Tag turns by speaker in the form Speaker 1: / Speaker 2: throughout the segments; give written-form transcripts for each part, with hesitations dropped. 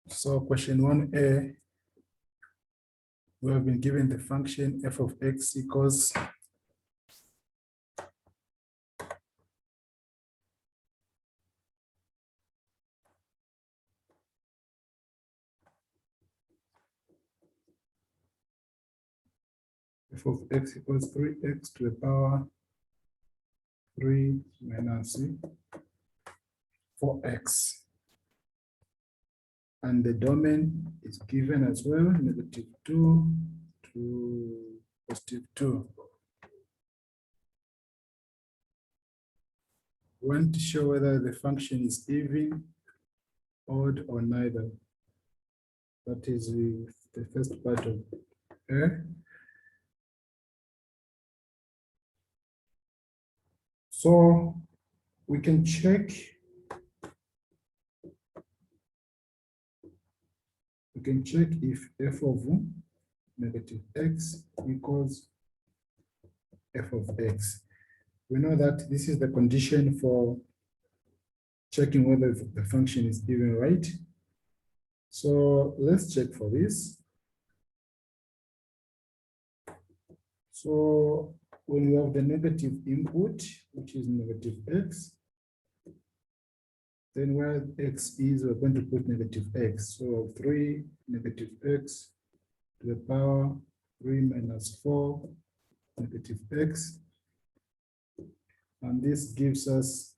Speaker 1: So question 1a, we have been given the function f of x equals f of x equals 3x to the power 3 minus 4x. And the domain is given as well, -2 to +2. We want to show whether the function is even, odd, or neither. That is the first part of A. So we can check. We can check if f of -x equals f of x. We know that this is the condition for checking whether the function is even, right? So let's check for this. So when we have the negative input, which is -x, then where x is, we're going to put -x. So 3 -x to the power 3 minus 4 -x. And this gives us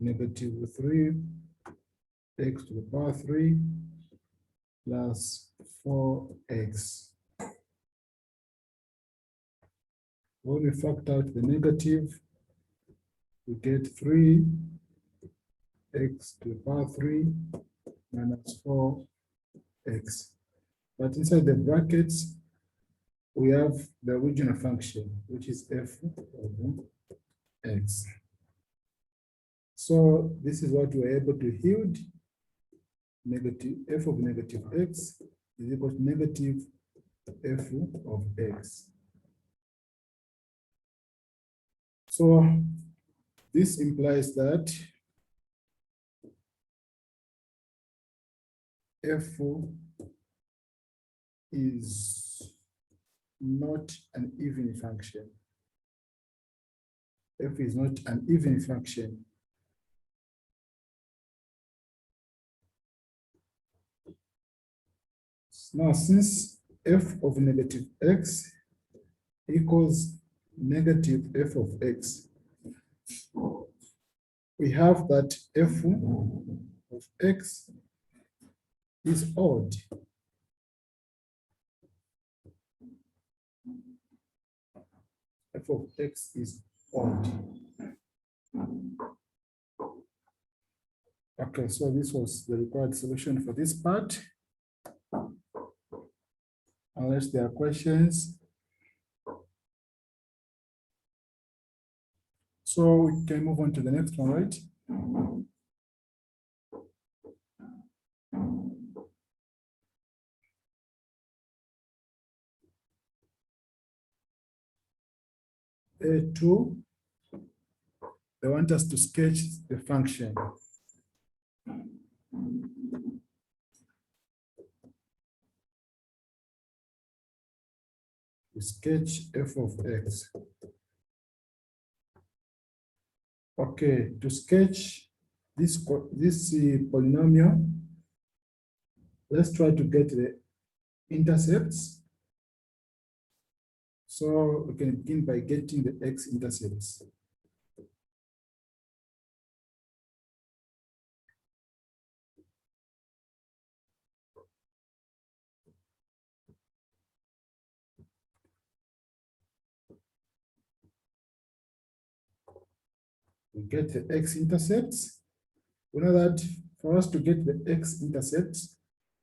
Speaker 1: -3 x to the power 3 plus 4x. When we factor out the negative, we get 3 x to the power 3 minus 4x. But inside the brackets, we have the original function, which is f of x. So this is what we're able to yield. F of -x is equal to negative f of x. So this implies that f is not an even function. F is not an even function. Now, since f of -x equals negative f of x, we have that f of x is odd. F of x is odd. Okay, so this was the required solution for this part. Unless there are questions. So we can move on to the next one, right? A2, they want us to sketch the function. We sketch f of x. Okay, to sketch this polynomial, let's try to get the intercepts. So we can begin by getting the x-intercepts. We get the x-intercepts. We know that for us to get the x-intercepts,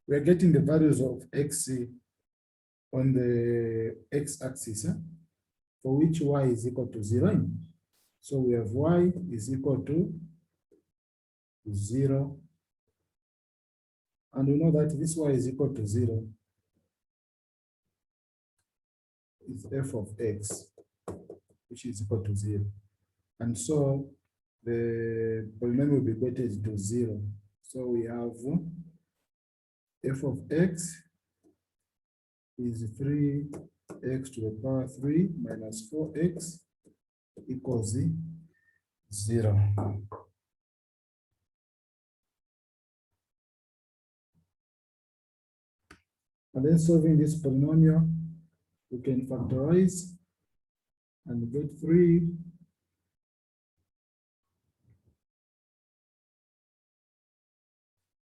Speaker 1: we are getting the values of x on the x-axis, for which y is equal to 0. So we have y is equal to 0. And we know that this y is equal to 0 is f of x, which is equal to 0. And so the polynomial will be equated to 0. So we have f of x is 3x to the power 3 minus 4x equals 0. And then solving this polynomial, we can factorize and get 3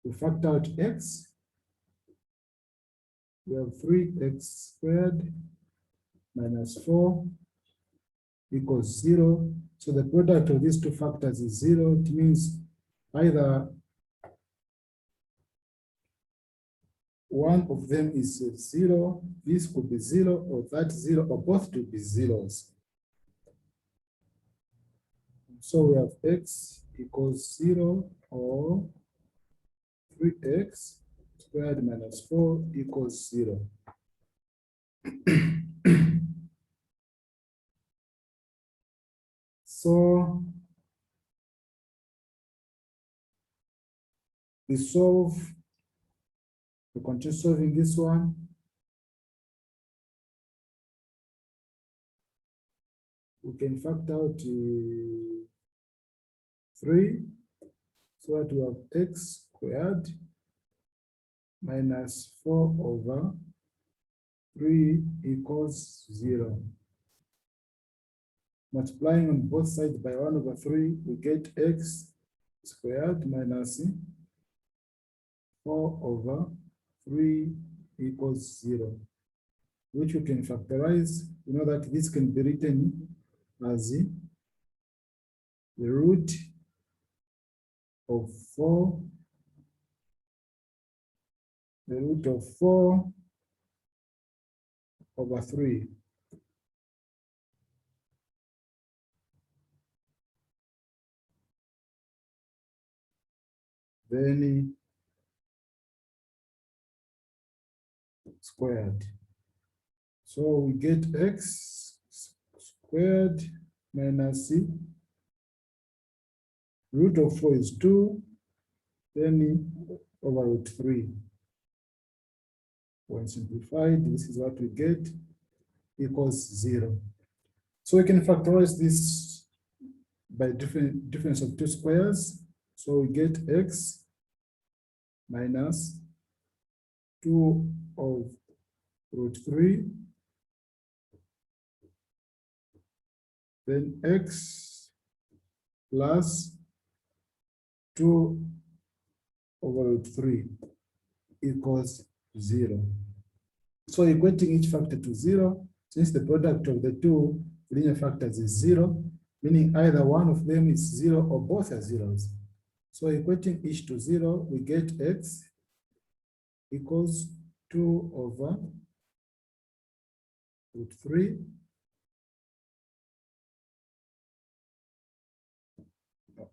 Speaker 1: we factor out x. We have 3x squared minus 4 equals 0. So the product of these two factors is 0. It means either one of them is 0, this could be 0, or that 0, or both to be zeros. So we have x equals 0 or 3x squared minus 4 equals 0. So we continue solving this one. We can factor out 3, so that we have x squared minus 4 over 3 equals 0. Multiplying on both sides by 1 over 3, we get x squared minus 4 over 3 equals 0, which we can factorize. You know that this can be written as the root of 4, over 3. Then squared. So we get x squared minus root of 4 is 2, then over root 3. When simplified, this is what we get, equals 0. So we can factorize this by difference of two squares. So we get x minus 2 of root 3, then x plus 2 over root 3 equals 0. So equating each factor to 0, since the product of the two linear factors is 0, meaning either one of them is 0 or both are zeros. So equating each to 0, we get x equals 2 over root 3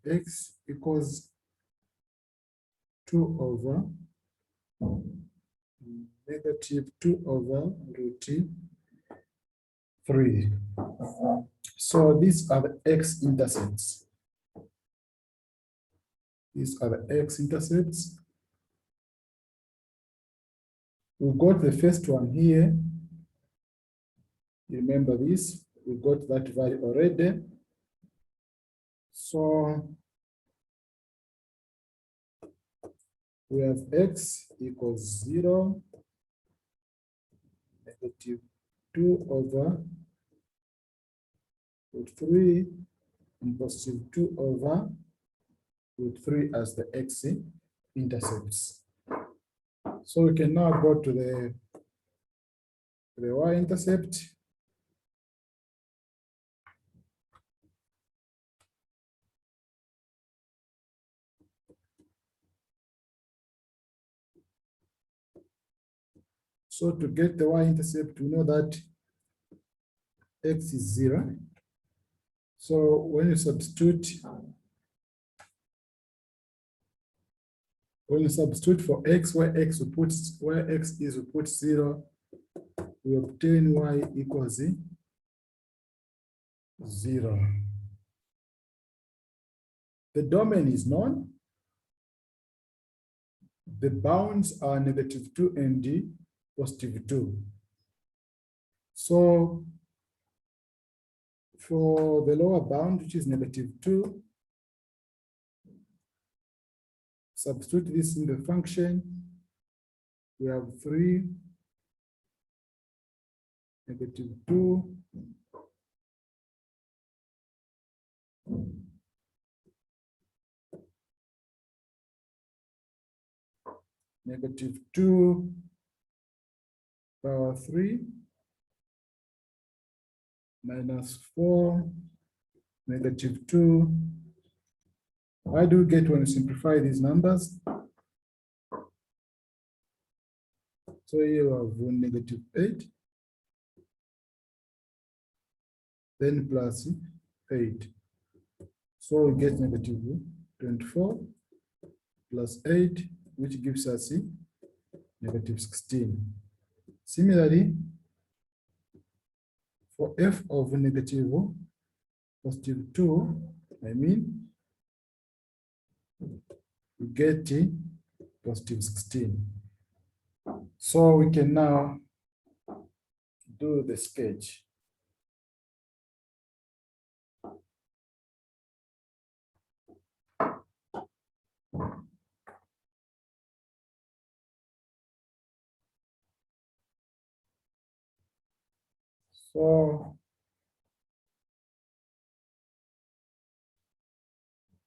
Speaker 1: x equals 2 over negative 2 over root 3. So these are the x-intercepts. These are the x-intercepts. We got the first one here. Remember this, we got that value already. So we have x equals 0, negative 2 over root 3, and positive 2 over root 3 as the x-intercepts. So we can now go to the y-intercept. So to get the y-intercept, we know that x is 0. So when you substitute for x, where x is, we put 0, we obtain y equals 0. The domain is known. The bounds are -2 and +2. So for the lower bound, which is -2, substitute this in the function. We have 3, -2, -2 power 3 -4 -2. Why do we get when we simplify these numbers? So here we have -8, then plus 8. So we get -24 plus 8, which gives us -16. Similarly, for f of +2, I mean, we get +16. So we can now do the sketch. So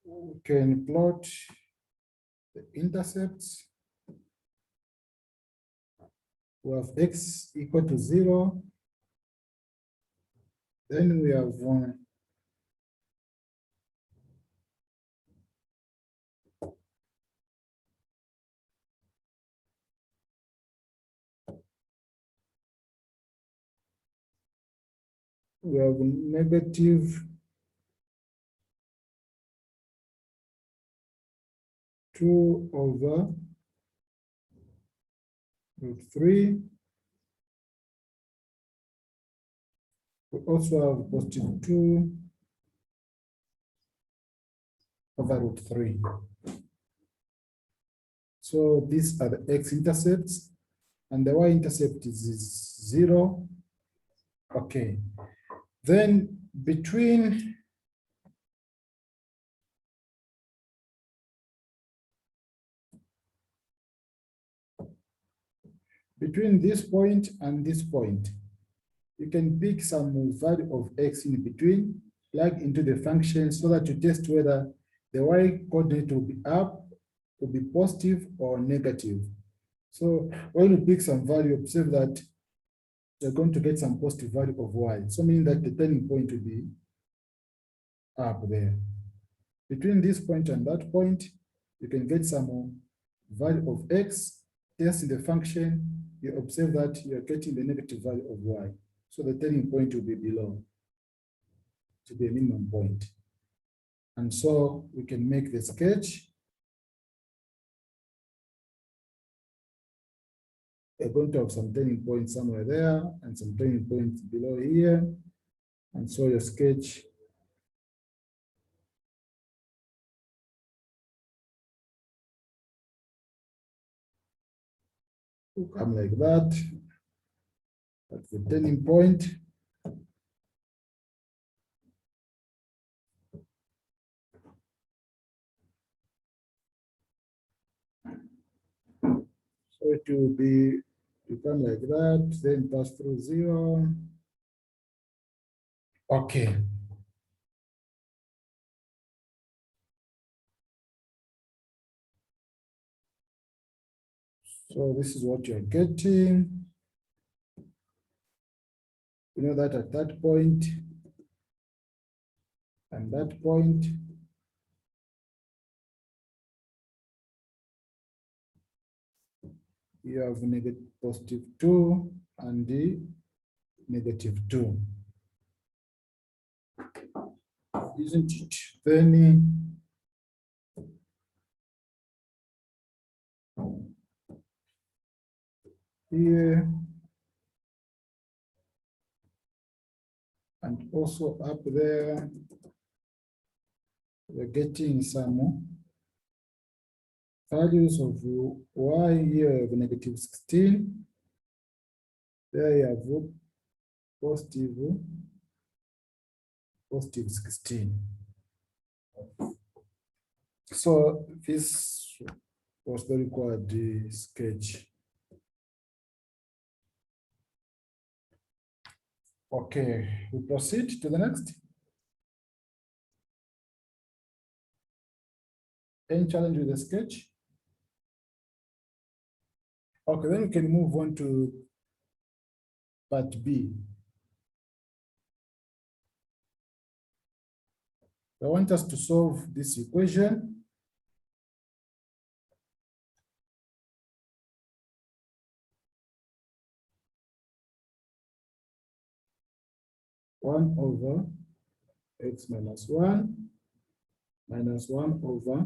Speaker 1: we can plot the intercepts. We have x equal to 0. Then we have -2 over √3. We also have +2 over √3. So these are the x-intercepts, and the y-intercept is 0. Okay. Then between this point and this point, you can pick some value of x in between, plug into the function so that you test whether the y coordinate will be up, will be positive or negative. So when you pick some value, observe that you're going to get some positive value of y. So meaning that the turning point will be up there. Between this point and that point, you can get some value of x, test in the function, you observe that you're getting the negative value of y. So the turning point will be below, to be a minimum point. And so we can make the sketch. We're going to have some turning points somewhere there and some turning points below here. And so your sketch will come like that. That's the turning point. So it will become like that, then pass through 0. Okay. So this is what you're getting. You know that at that point and that point, you have +2 and the -2. Isn't it? Then here and also up there, we're getting some values of y here have negative 16. There you have positive 16. So this was the required sketch. Okay, we proceed to the next. Any challenge with the sketch? Okay, then we can move on to part B. I want us to solve this equation. One over x minus 1 minus 1 over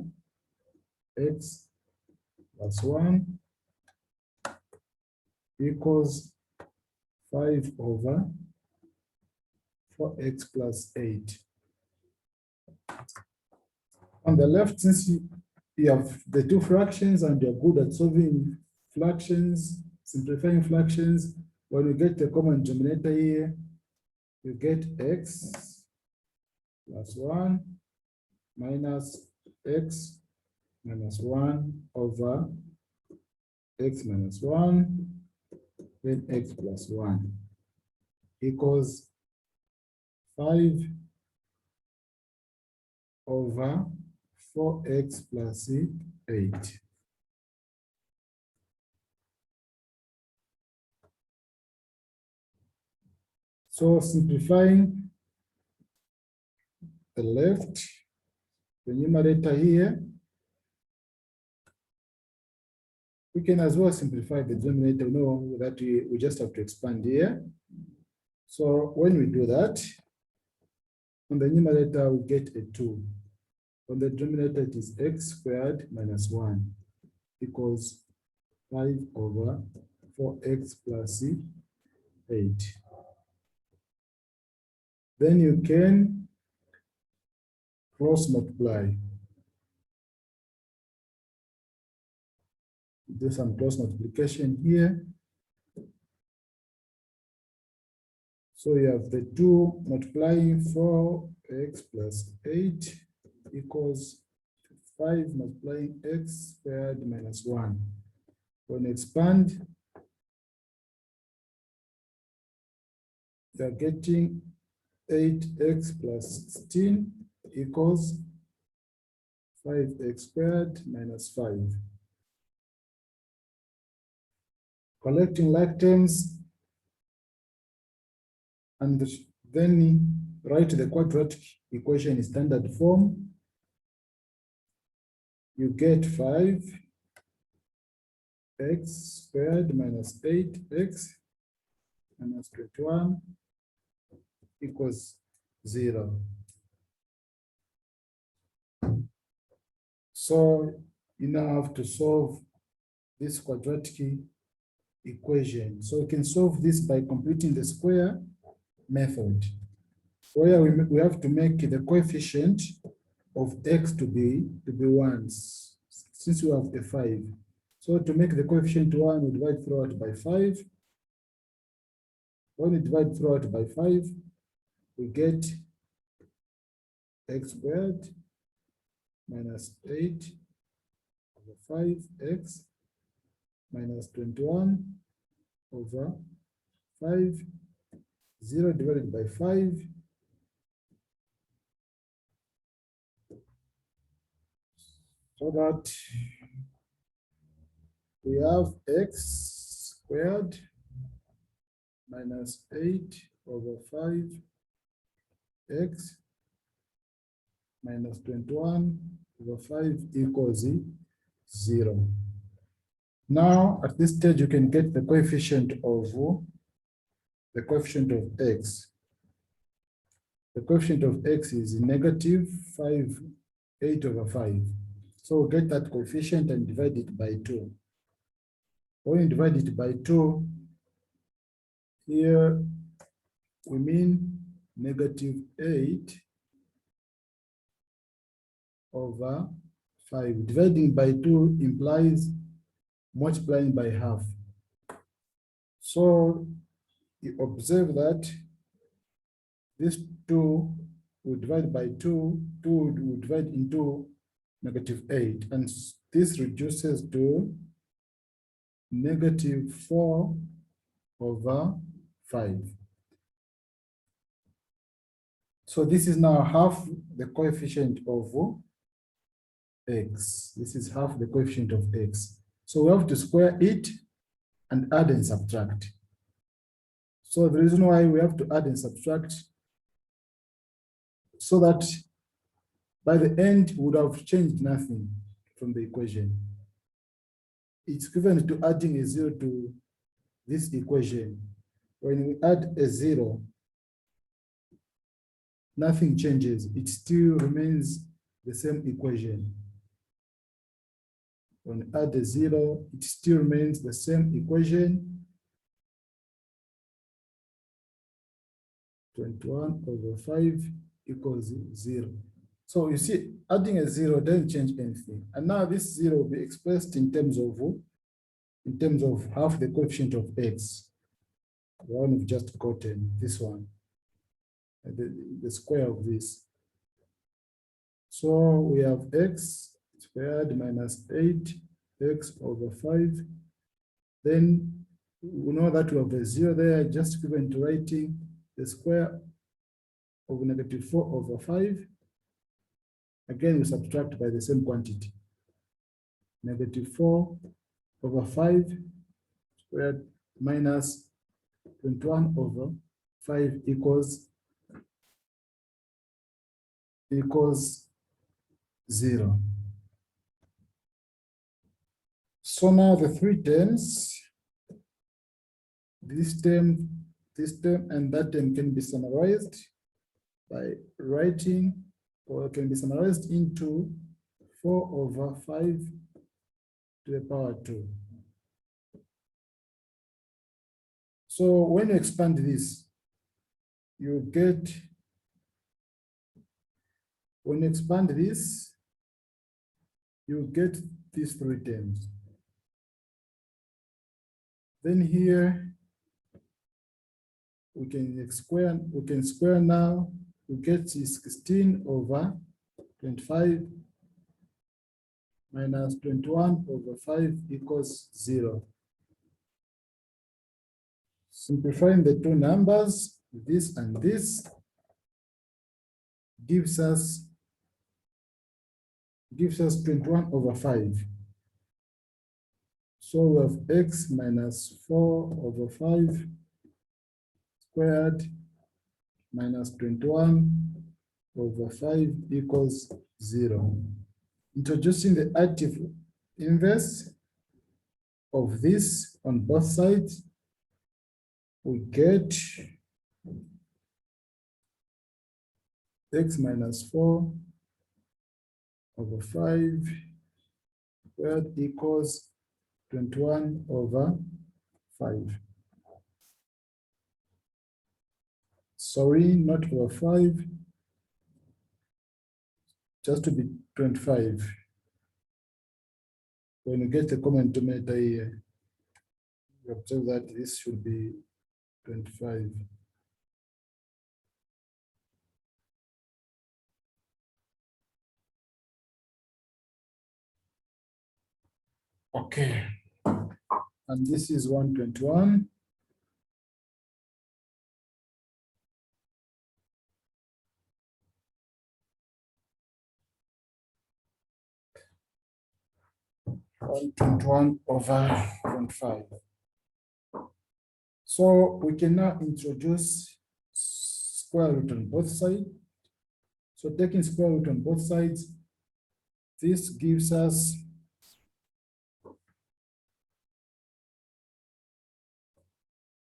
Speaker 1: x plus 1 equals 5 over 4x plus 8. On the left, since you have the two fractions and you're good at solving fractions, simplifying fractions, when you get the common denominator here, you get x plus 1 minus x minus 1 over x minus 1, then x plus 1 equals 5 over 4x plus 8. So simplifying the left, the numerator here, we can as well simplify the denominator. No, that we just have to expand here. So when we do that, on the numerator we get a 2. On the denominator it is x squared minus 1 equals 5 over 4x plus 8. Then you can cross multiply. Do some cross multiplication here. So you have the 2 multiplying 4x plus 8 equals 5 multiplying x squared minus 1. When you expand, you are getting 8x plus 16 equals 5x squared minus 5. Collecting like terms, and then write the quadratic equation in standard form. You get 5x squared minus 8x minus 21 equals 0. So you now have to solve this quadratic equation. So we can solve this by completing the square method, where we have to make the coefficient of x to be 1s, since we have a 5. So to make the coefficient 1, we divide throughout by 5. When we divide throughout by 5, we get x squared minus 8 over 5x minus 21 over 5, 0 divided by 5, so that we have x squared minus 8 over 5x minus 21 over 5 equals 0. Now, at this stage, you can get the coefficient of x. The coefficient of x is negative 8 over 5. So we'll get that coefficient and divide it by 2. When you divide it by 2, here we mean negative 8 over 5. Dividing by 2 implies multiplying by half. So you observe that this 2 will divide by 2, 2 will divide into -8, and this reduces to -4/5. So this is now half the coefficient of x. This is half the coefficient of x. So we have to square it and add and subtract. So the reason why we have to add and subtract, so that by the end we would have changed nothing from the equation. It's equivalent to adding a 0 to this equation. When we add a 0, nothing changes. It still remains the same equation. When we add a 0, it still remains the same equation. 21/5 equals 0. So you see, adding a 0 doesn't change anything. And now this 0 will be expressed in terms of half the coefficient of x. The one we've just gotten, this one, the square of this. So we have x squared minus 8x/5. Then we know that we have a 0 there, just equivalent to writing the square of -4/5. Again, we subtract by the same quantity. -4/5 squared minus 21/5 equals 0. So now the three terms, this term, and that term can be summarized by writing, or can be summarized into 4/5 to the power 2. So when you expand this, you get, when you expand this, you get these three terms. Then here, we can square now, we get 16/25 minus 21/5 equals 0. Simplifying the two numbers, this and this, gives us 21/5. So we have x minus 4/5 squared minus 21/5 equals 0. Introducing the additive inverse of this on both sides, we get x minus 4/5 squared equals 21/5. Sorry, not over 5, just to be 25. When you get a common denominator here, you observe that this should be 25. Okay. And this is 121. over 0.5. So we can now introduce square root on both sides. So taking square root on both sides, this gives us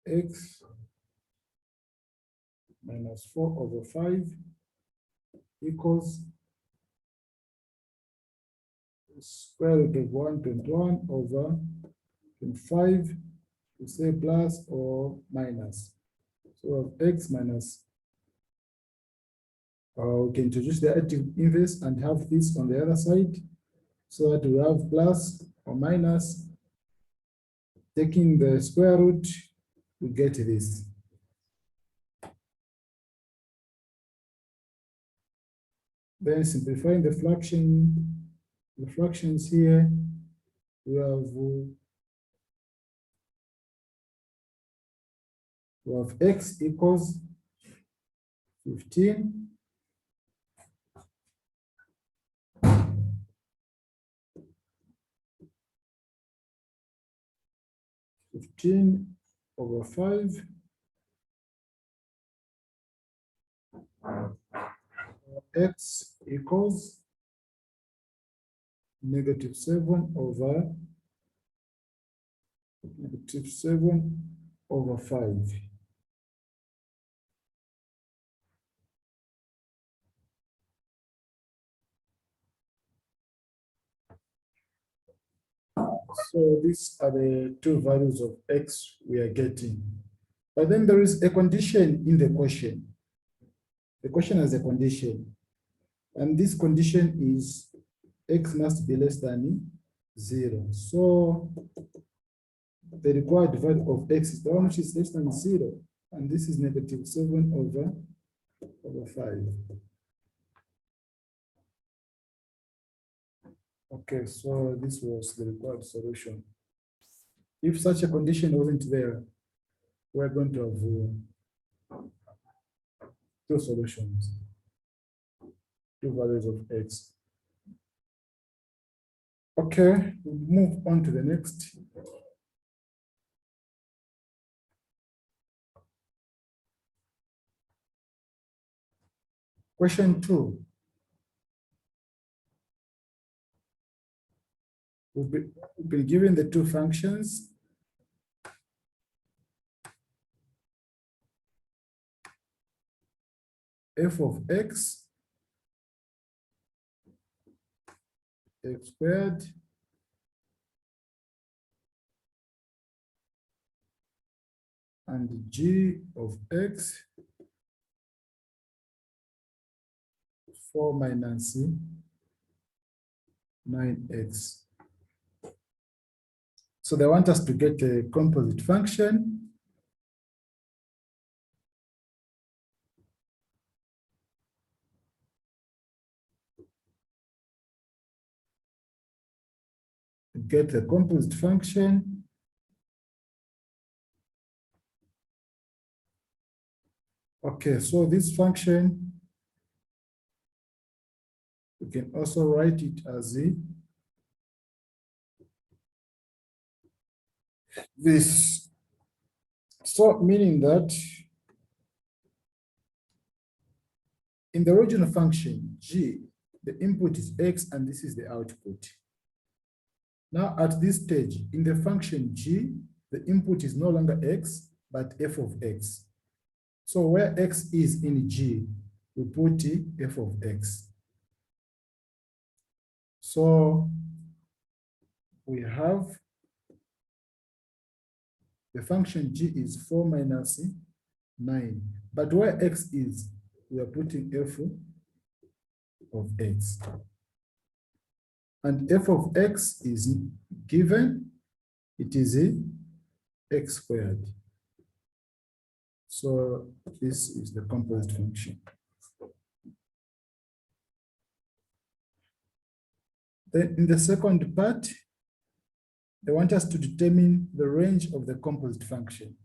Speaker 1: x minus 4/5 equals square root of 121 over 25, to say plus or minus. So x minus, we can introduce the additive inverse and have this on the other side. so that we have plus or minus. Taking the square root, we get this. Then simplifying the fractions here, we have x equals 15 over 5 x equals negative 7 over 5. So these are the two values of x we are getting. But then there is a condition in the question. The question has a condition. And this condition is x must be less than 0. So the required value of x is the one which is less than 0. And this is negative 7 over 5. Okay, so this was the required solution. If such a condition wasn't there, we're going to have two solutions, two values of x. Okay, we'll move on to the next. Question 2. We'll be given the two functions. F of x, x squared, and g of x, 4 minus 9x. So they want us to get a composite function. Get a composite function. Okay, so this function, we can also write it as this. So meaning that in the original function, g, the input is x and this is the output. Now at this stage, in the function g, the input is no longer x, but f of x. So where x is in g, we put f of x. So we have the function g is 4 minus 9. But where x is, we are putting f of x. And f of x is given, it is x squared. So this is the composite function. Then in the second part, they want us to determine the range of the composite function.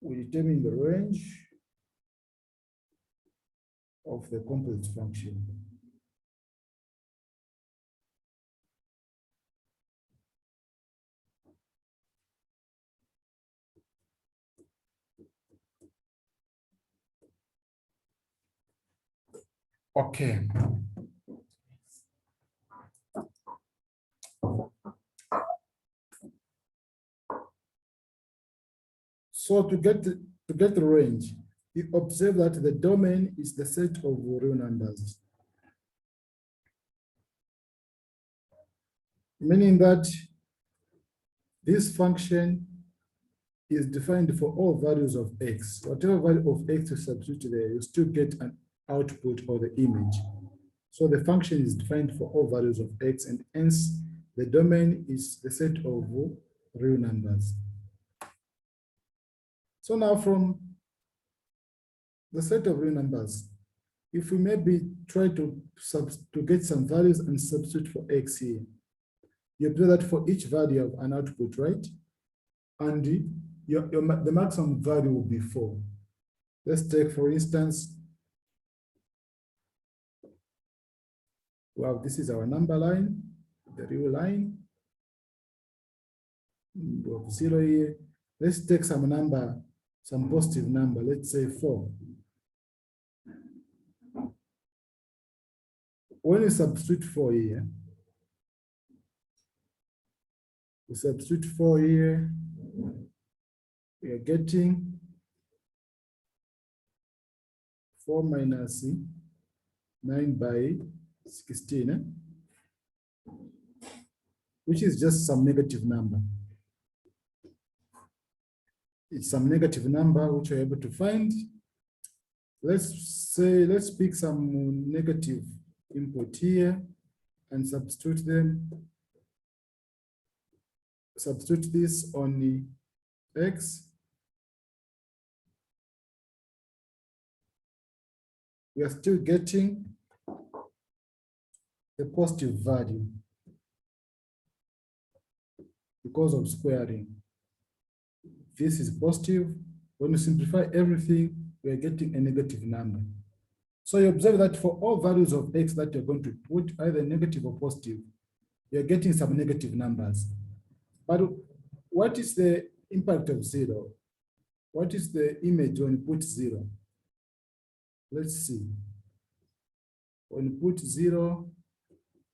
Speaker 1: We determine the range of the composite function. Okay. So to get the range, we observe that the domain is the set of real numbers. Meaning that this function is defined for all values of x. Whatever value of x you substitute there, you still get an output or the image. So the function is defined for all values of x, and hence the domain is the set of real numbers. So now from the set of real numbers, if we maybe try to get some values and substitute for x here, you observe that for each value of an output, right? And the maximum value will be 4. Let's take, for instance, well, this is our number line, the real line. We have 0 here. Let's take some number, some positive number, let's say 4. When you substitute 4 here, we substitute 4 here, we are getting 4 minus 9 by 16, which is just some negative number. It's some negative number which we're able to find. Let's pick some negative input here and substitute them. Substitute this on the x. We are still getting the positive value because of squaring. This is positive. When you simplify everything, we are getting a negative number. So you observe that for all values of x that you're going to put, either negative or positive, you're getting some negative numbers. But what is the impact of 0? What is the image when you put 0? Let's see. When you put 0,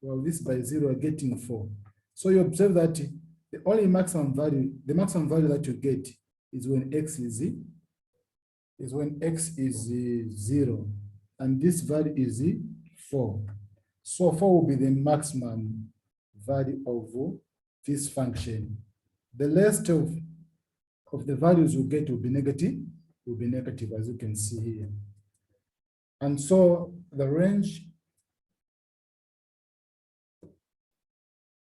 Speaker 1: well, this by 0, you're getting 4. So you observe that the only maximum value, the maximum value that you get is when x is 0, and this value is 4. So 4 will be the maximum value of this function. The rest of the values we get will be negative, as you can see here. And so the range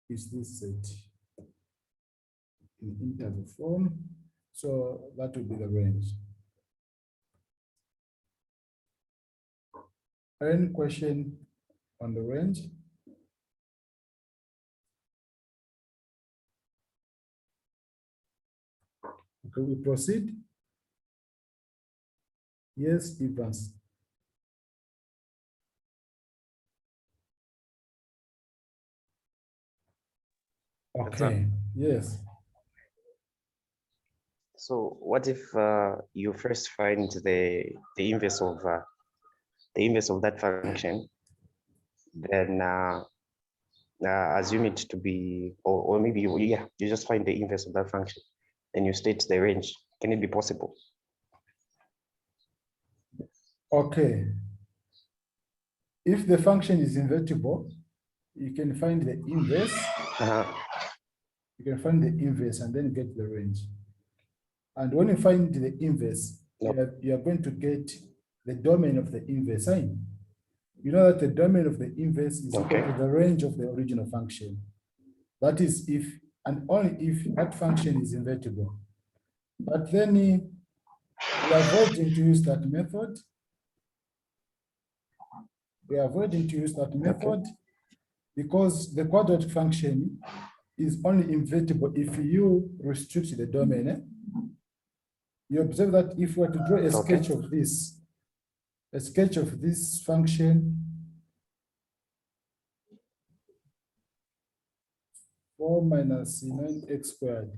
Speaker 1: is this set in interval form. So that will be the range. Any question on the range? Okay, we proceed. Yes, Evans. Okay, yes.
Speaker 2: So what if you first find the inverse of that function, then assume it to be, or maybe you just find the inverse of that function, then you state the range. Can it be possible?
Speaker 1: Okay. If the function is invertible, you can find the inverse. You can find the inverse and then get the range. And when you find the inverse, you are going to get the domain of the inverse sign. You know that the domain of the inverse is equal to the range of the original function. That is if and only if that function is invertible. But then we are avoiding to use that method. We are avoiding to use that method because the quadratic function is only invertible if you restrict the domain. You observe that if we were to draw a sketch of this function, 4 minus 9x squared,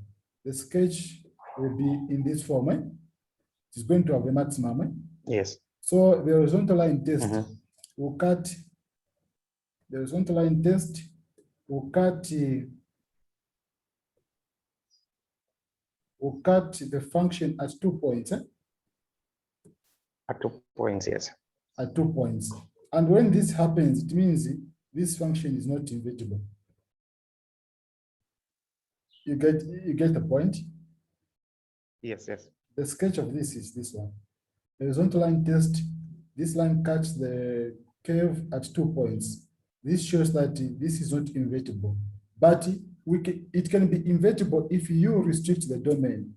Speaker 1: the sketch will be in this form. It's going to have a maximum.
Speaker 2: Yes.
Speaker 1: So the horizontal line test will cut. The horizontal line test will cut. Will cut the function at 2 points.
Speaker 2: At 2 points, yes.
Speaker 1: At 2 points. And when this happens, it means this function is not invertible. You get the point.
Speaker 2: Yes, yes.
Speaker 1: The sketch of this is this one. The horizontal line test, this line cuts the curve at 2 points. This shows that this is not invertible, but it can be invertible if you restrict the domain.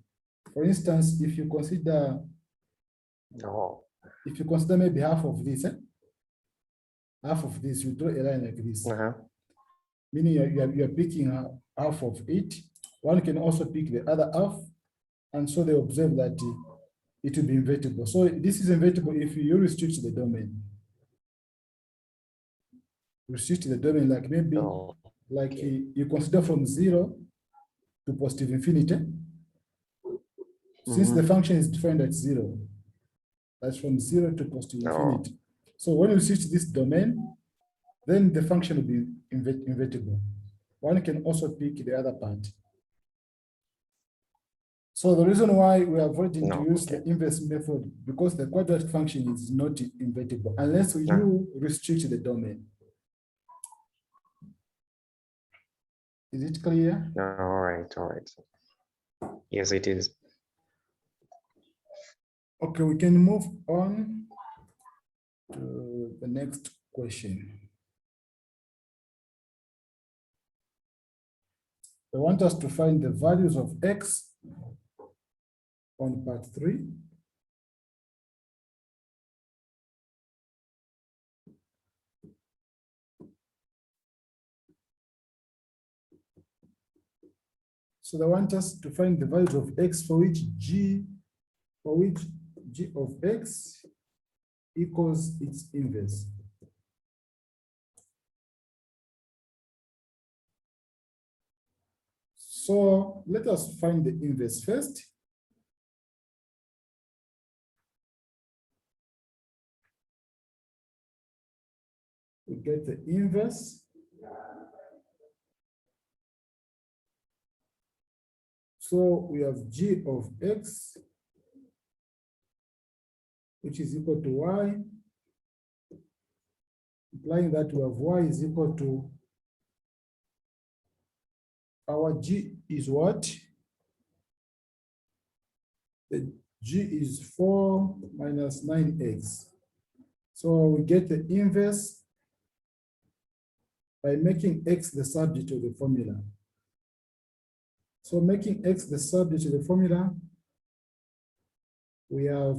Speaker 1: For instance, if you consider maybe half of this, you draw a line like this, meaning you are picking half of it. One can also pick the other half, and so they observe that it will be invertible. So this is invertible if you restrict the domain. Restrict the domain, like maybe you consider from 0 to positive infinity. Since the function is defined at 0, that's from 0 to positive infinity. So when you switch this domain, then the function will be invertible. One can also pick the other part. So the reason why we are avoiding to use the inverse method, because the quadratic function is not invertible unless you restrict the domain. Is it clear?
Speaker 2: All right. Yes, it is.
Speaker 1: Okay, we can move on to the next question. They want us to find the values of x on part 3. So they want us to find the values of x for which g of x equals its inverse. So let us find the inverse first. We get the inverse. So we have g of x, which is equal to y, implying that we have y is equal to, our g is what? The g is 4 minus 9x. So we get the inverse by making x the subject of the formula. So making x the subject of the formula, we have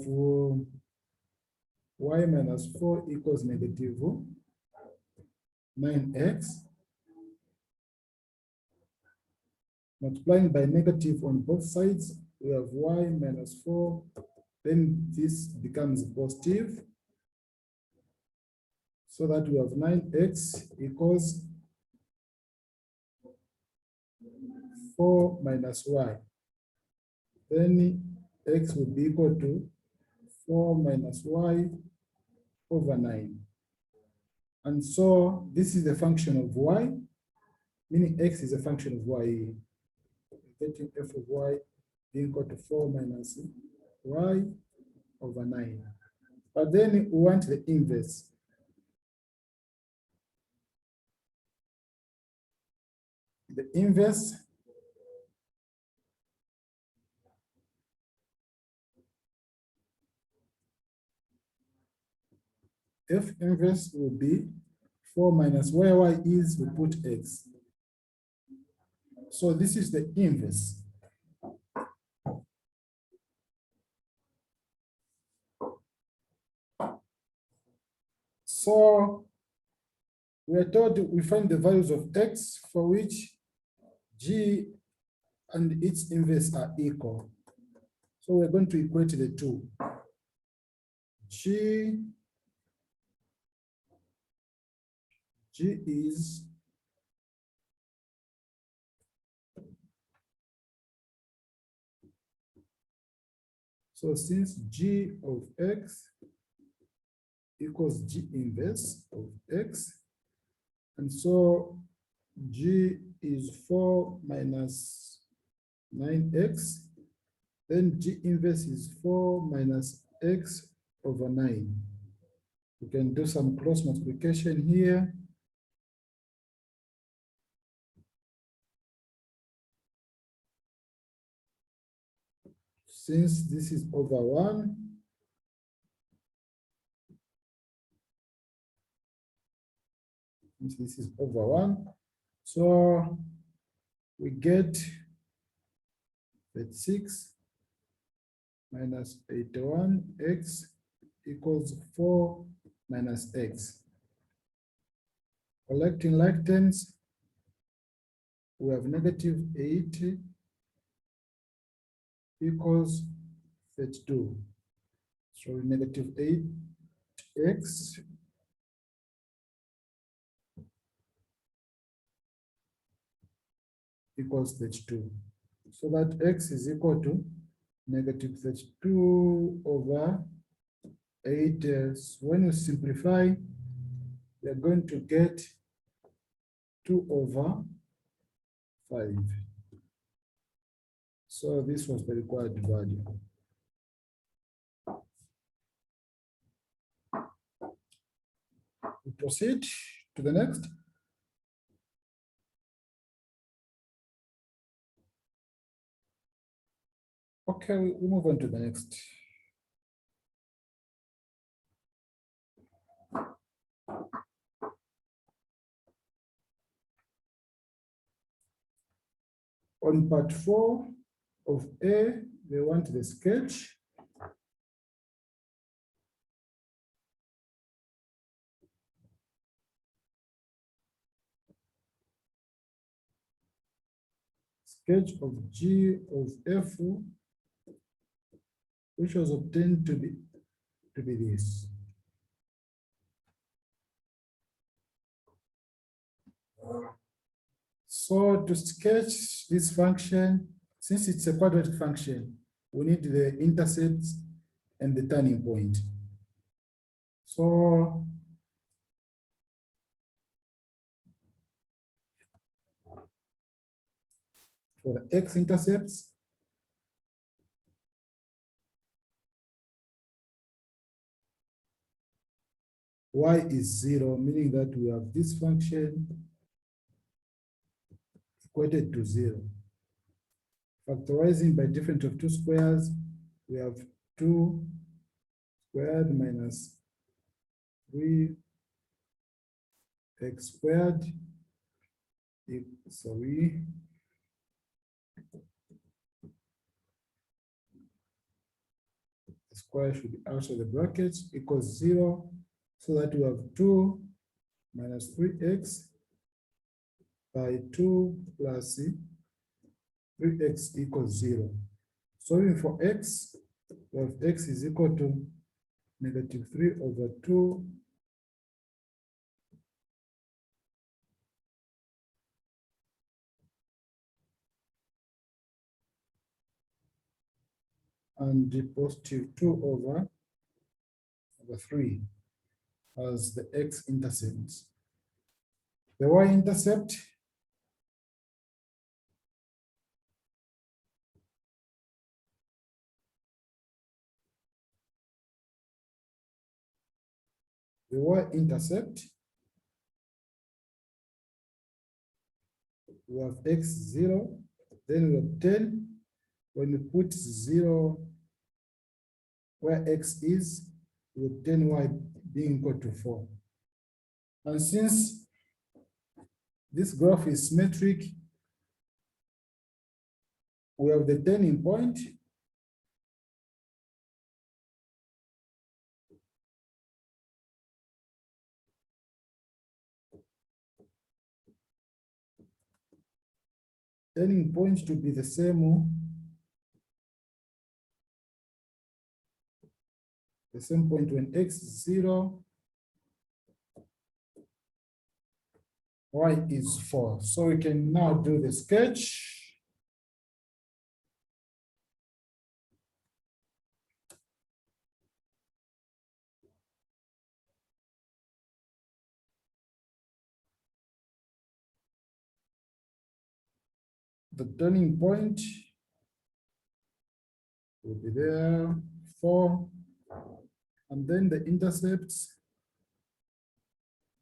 Speaker 1: y minus 4 equals negative 9x. Multiplying by negative on both sides, we have y minus 4. Then this becomes positive. So that we have 9x equals 4 minus y. Then x will be equal to 4 minus y over 9. And so this is the function of y, meaning x is a function of y. Getting f of y being equal to 4 minus y over 9. But then we want the inverse. The inverse f inverse will be 4 minus where y is, we put x. So this is the inverse. So we are told we find the values of x for which g and its inverse are equal. So we're going to equate the two. G is so since g of x equals g inverse of x, and so g is 4 minus 9x, then g inverse is 4 minus x over 9. We can do some cross multiplication here. since this is over 1, this is over 1, so we get 36 minus 81x equals 4 minus x. Collecting like terms, we have negative 8 equals 32. So negative 8x equals 32. So that x is equal to negative 32 over 8. When you simplify, you're going to get 2 over 5. So this was the required value. We proceed to the next. Okay, we move on to the next. On part 4 of A, they want the sketch. Sketch of G of F, which was obtained to be this. So to sketch this function, since it's a quadratic function, we need the intercepts and the turning point. So for the x-intercepts, y is 0, meaning that we have this function equated to 0. Factorizing by difference of 2 squares, we have 2 squared minus 3x squared. Sorry. The square should be outside the brackets equals 0, so that we have 2 minus 3x by 2 plus 3x equals 0. Solving for x, we have x is equal to negative 3 over 2 and the positive 2 over 3 as the x-intercept. The y-intercept, we have x 0, then we have 10. When we put 0 where x is, we obtain y being equal to 4. And since this graph is symmetric, we have the turning point. Turning point to be the same point when x is 0, y is 4. So we can now do the sketch. The turning point will be there, 4. And then the intercepts,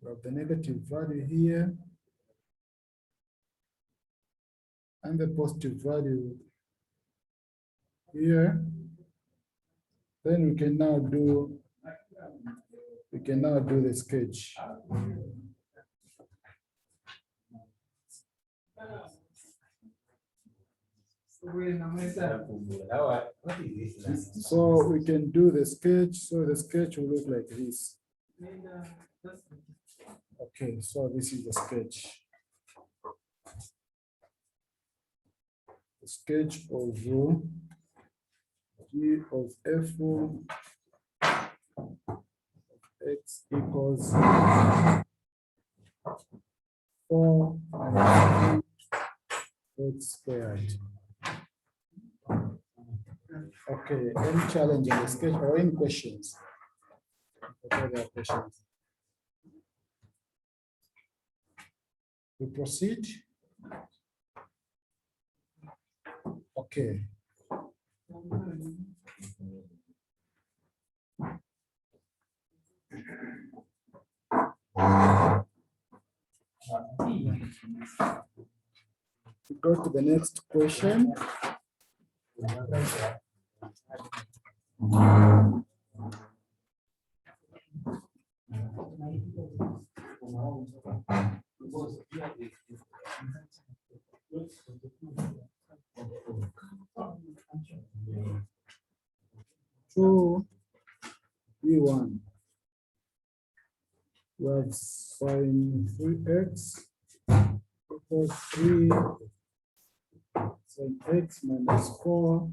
Speaker 1: we have the negative value here and the positive value here. Then we can now do the sketch. So we can do the sketch. So the sketch will look like this. Okay, so this is the sketch. The sketch of G of F x equals 4 minus 3 x squared. Okay, any challenge in the sketch or any questions? Okay, there are questions. We proceed. Okay. We go to the next question. Two B1. We have sin 3x equals 3 sin x minus 4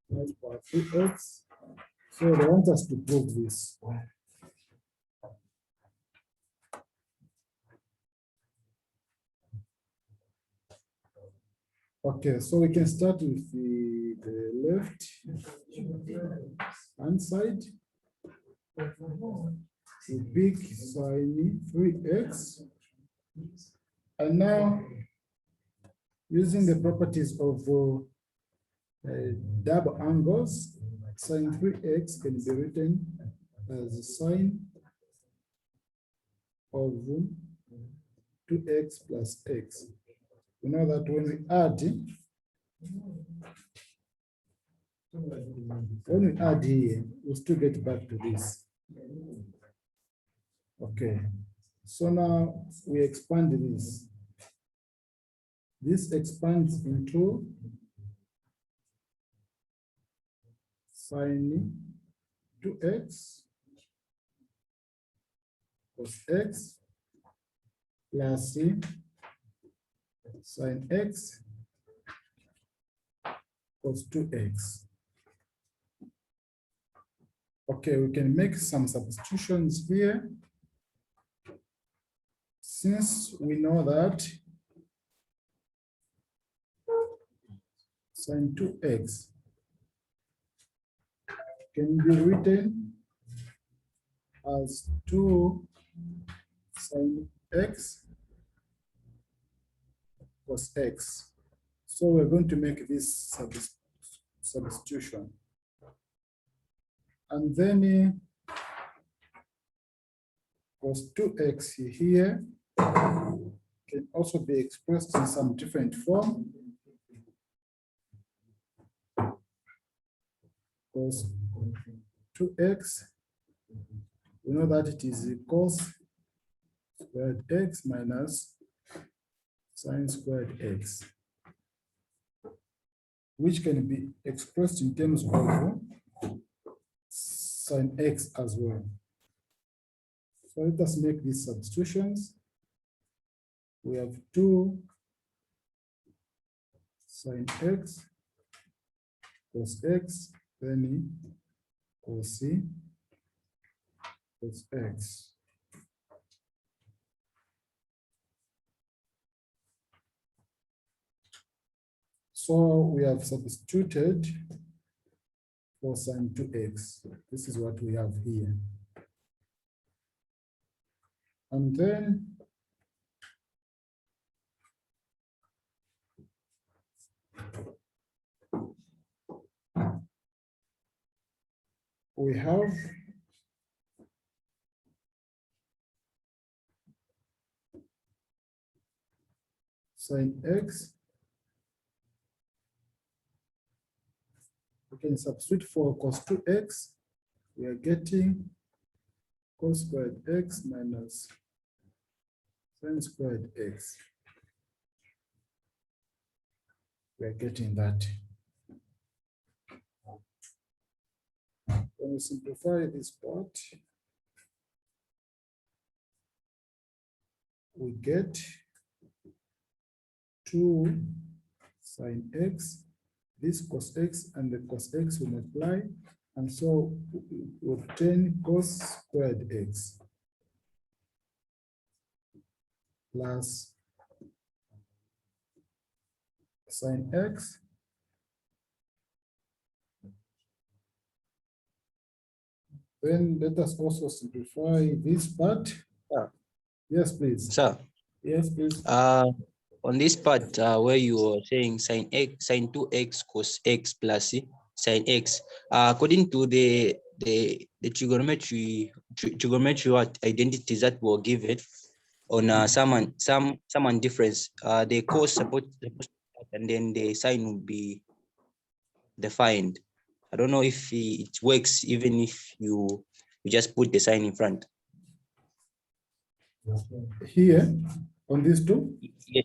Speaker 1: divided by 3x. So they want us to prove this. Okay, so we can start with the left hand side. The big sin 3x. And now, using the properties of double angles, sin 3x can be written as a sine of 2x plus x. We know that when we add here, we still get back to this. Okay, so now we expand this. This expands into sin 2x plus x plus sin x plus 2x. Okay, we can make some substitutions here. Since we know that sin 2x can be written as 2 sin x plus x. So we're going to make this substitution. And then cos 2x here can also be expressed in some different form. Cos 2x, we know that it is cos squared x minus sin squared x, which can be expressed in terms of sin x as well. So let us make these substitutions. We have 2 sin x cos x, then cos x. So we have substituted for sin 2x. This is what we have here. And then we have sin x we can substitute for cos 2x. We are getting cos squared x minus sin squared x. We are getting that. When we simplify this part, we get 2 sin x, this cos x and the cos x will multiply, and so we obtain cos squared x plus sin x Then let us also simplify this part.
Speaker 3: Yeah.
Speaker 1: Yes, please.
Speaker 3: Sir,
Speaker 1: Yes, please.
Speaker 3: on this part where you are saying sin 2x cos x plus sin x, according to the trigonometry what identities that were given on sum and difference, the cos supposed and then the sine will be defined. I don't know if it works even if you just put the sign in front.
Speaker 1: Here, on these two?
Speaker 3: Yeah.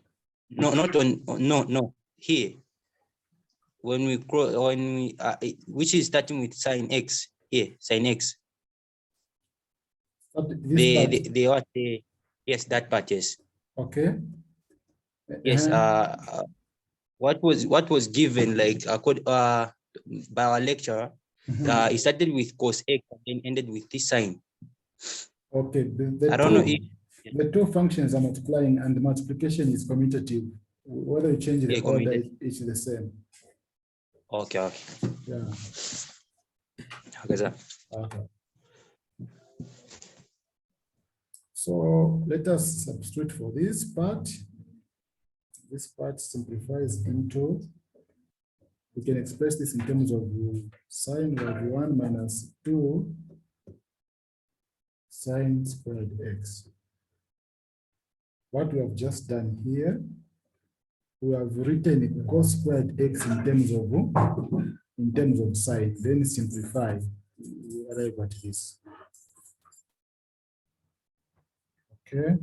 Speaker 3: No, not on, no, here. When we which is starting with sin x, here, sin x. Yes, that part, yes.
Speaker 1: Okay.
Speaker 3: Yes, what was given like by our lecturer, it started with cos x and then ended with this sign.
Speaker 1: Okay,
Speaker 3: I don't know if
Speaker 1: the two functions are multiplying and the multiplication is commutative. Whether you change the order, it's the same.
Speaker 3: Okay.
Speaker 1: Yeah.
Speaker 3: Okay, sir.
Speaker 1: Okay. So let us substitute for this part. This part simplifies into, we can express this in terms of sine of 1 minus 2 sine squared x. What we have just done here, we have written cos squared x in terms of sine, then simplify. We arrive at this. Okay.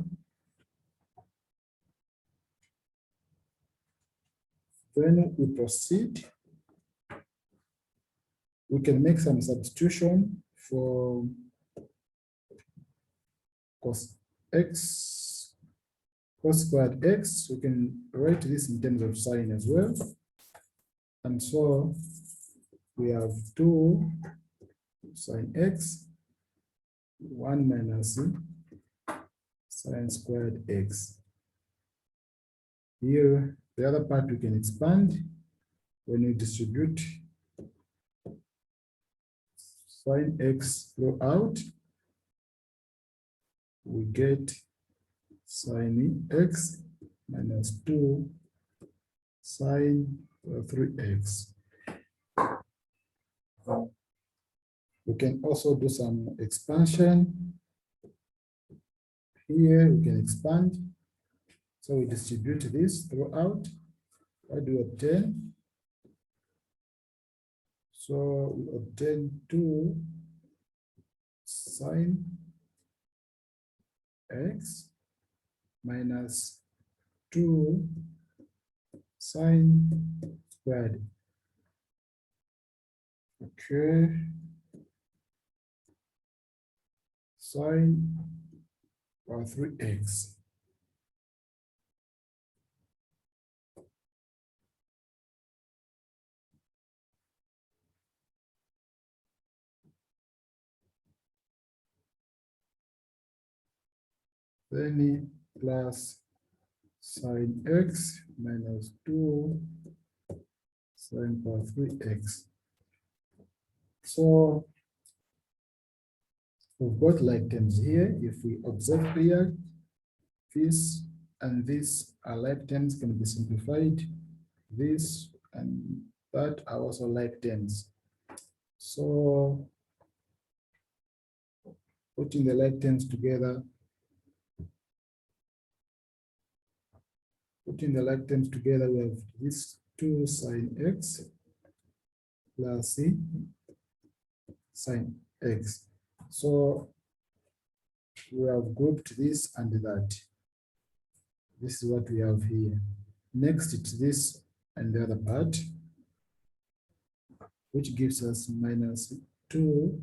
Speaker 1: Then we proceed. We can make some substitution for cos x, cos squared x. We can write this in terms of sine as well. And so we have 2 sine x, 1 minus sine squared x. Here, the other part we can expand when we distribute sine x throughout, we get sine x minus 2 sine 3x. We can also do some expansion. Here we can expand. So we distribute this throughout. What do we obtain? So we obtain 2 sine x minus 2 sine squared. Okay. Sine 3x. Then plus sine x minus 2 sine power 3x. So we've got like terms here. If we observe here, this and this are like terms, can be simplified. This and that are also like terms. So putting the like terms together, we have this 2 sine x plus sine x. So we have grouped this and that. This is what we have here. Next, it's this and the other part, which gives us minus 2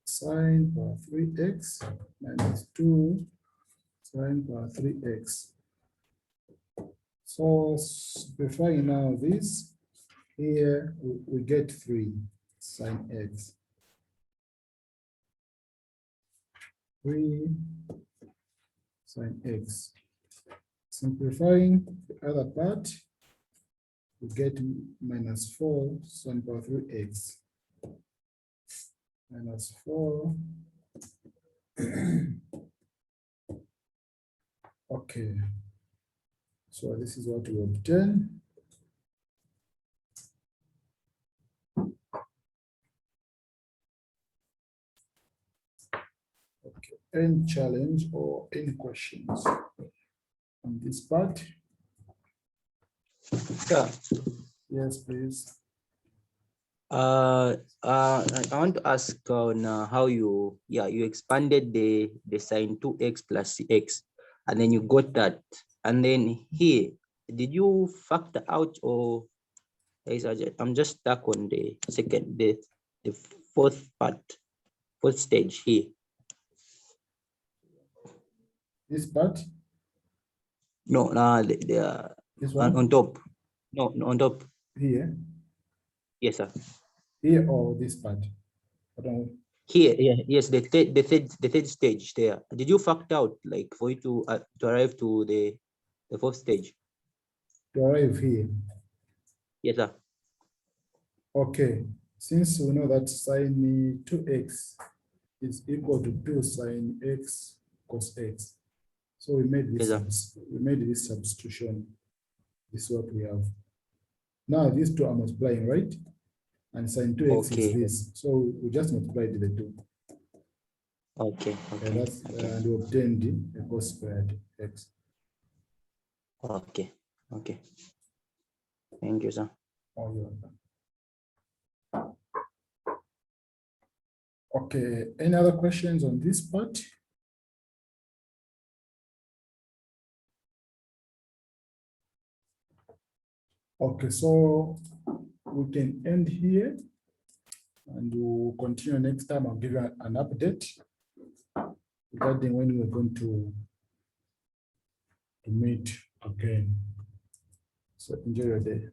Speaker 1: sine power 3x minus 2 sine power 3x. So simplifying now this, here we get 3 sine x. 3 sine x. Simplifying the other part, we get minus 4 sine power 3x. Minus 4. Okay. So this is what we obtain. Okay. Any challenge or any questions on this part?
Speaker 3: Yeah.
Speaker 1: Yes, please.
Speaker 3: I want to ask on how you expanded the sine 2x plus cx, and then you got that, and then here, did you factor out, or I'm just stuck on the fourth stage here.
Speaker 1: This part?
Speaker 3: No,
Speaker 1: This one?
Speaker 3: on top. No, on top.
Speaker 1: Here?
Speaker 3: Yes, sir.
Speaker 1: Here or this part? I don't know.
Speaker 3: Here, yeah, yes, the third stage there. Did you factor out, like, for you to arrive to the fourth stage?
Speaker 1: To arrive here.
Speaker 3: Yes, sir.
Speaker 1: Okay. Since we know that sine 2x is equal to 2 sine x cos x. So we made this,
Speaker 3: Yes,
Speaker 1: this substitution. This is what we have. Now these two are multiplying, right? And sine 2x is this. So we just multiplied the two.
Speaker 3: Okay.
Speaker 1: And that's and we obtained a cos squared x.
Speaker 3: Okay. Thank you, sir.
Speaker 1: Oh, you're welcome. Okay, any other questions on this part? Okay, so we can end here and we'll continue next time. I'll give you an update regarding when we're going to meet again. So enjoy your day.